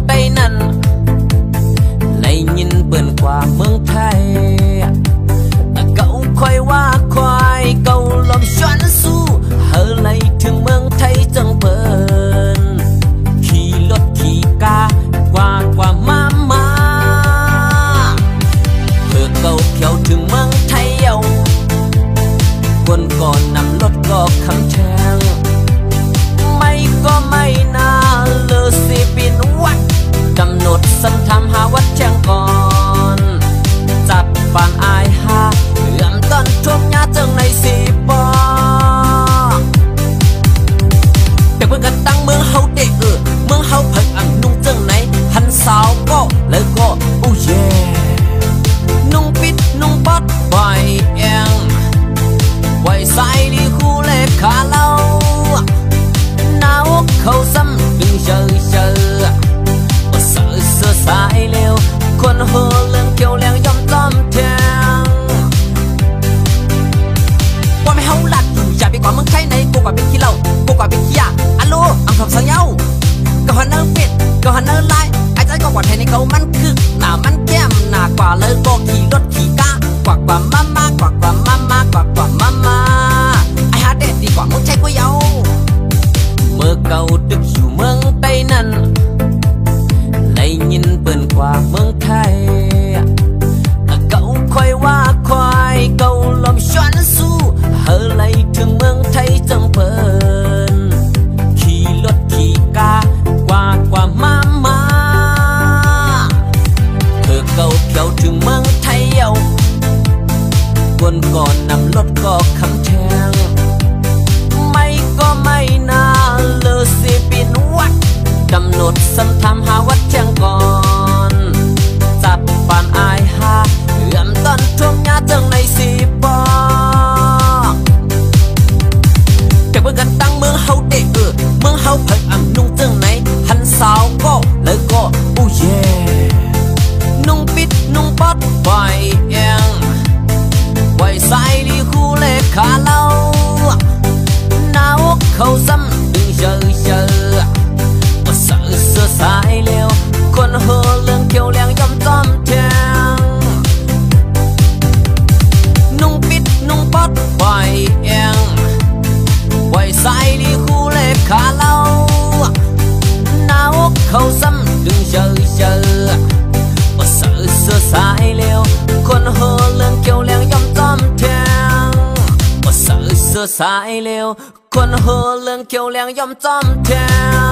ใต้นั้นในยินเปิ่นกว่าเมืองไทยเก่าค่อยว่าควายเก่าลมชวนสู้เฮอไลถึงเมืองไทยจังเปิ่นขี่รถขี่กากว่ามาเพื่อเก่าเขียวถึงเมืองไทยเยาคนก่อนนำรถก็คำแทงไม่ก็ไม่น่าเลอสิปินวัดกำหนดสันทำหาวัดแจ้งก่อนจัดปานอายหาเริ่มต้นทุ่มยาจังในสีปอแต่เพื่อนกันตั้งเมืองเฮาเด็กเมืองเฮาเพิ่งอ่ำนุ่งจังไหนหันสาวก็แล้วก็อู้เย่นุ่งปิดนุ่งปัดไว้เองไว้ใส่ดีคู่เล็กขาเล่าหน้าอกเขาซ้ำดึงเชอเสื้อสายเร็วคนหัวเรื่องเกี่ยวแรงยอมต้อมแทงว่าไม่เฮาหลัดอย่าไปกว่าเมืองไทยในกูกว่าเป็นขี้เหล้ากูกว่าเป็นขี้ยาอัลโลอังคำสังเย้าก็หันเนื้อเป็ดก็หันเนื้อลายไอ้ใจก็กว่าไทยในเขามันคือหน้ามันแก้มหน้ากว่าเลยก็ขี่รถขี่กากว่ามาไอ้ฮาเด็ดดีกว่าเมืองไทยกูเย้าเมื่อเก่าดึกอยู่เมืองใต้นั้นในยินเปิ่นกว่าเมืองไทยเก่าค่อยว่าควายเก่าลมชวนสู้เฮอไลถึงเมืองไทยจังเปิ่นขี่รถขี่กากว่ามาเพื่อเก่าเขียวถึงเมืองไทยเยาคนก่อนนำรถก็คำแทงไม่ก็ไม่น่าเลอสิปินวัดกำหนดสันทำหาวัดแจ้งก่อนจัดปานอายหาเริ่มต้นทุ่มยาจังในสีปอแต่เพื่อนกันตั้งเมืองเฮาเด็กเมืองเฮาเพิ่งอ่ำนุ่งจังไหนหันสาวก็แล้วก็อู้เย่นุ่งปิดนุ่งปัดไว้เองไว้ใส่ดีคู่เล็กขาเล่าหน้าอกเขาซ้ำดึงเชอเสื้อสายเร็วคนหัวเรื่องเกี่ยวแรงยอมต้อมแทงนุ่งปิดนุ่งปัดไว้เองไว้ใส่ดีคู่เล็กขาเล่าหน้าอกเขาซ้ำดึงเชอเสื้อสายเร็วคนหัวเรื่องเกี่ยวแรงยอมต้อมแทงเสื้อสายเร็วคนหัวเรื่องเกี่ยวแรงยอมต้อมแทง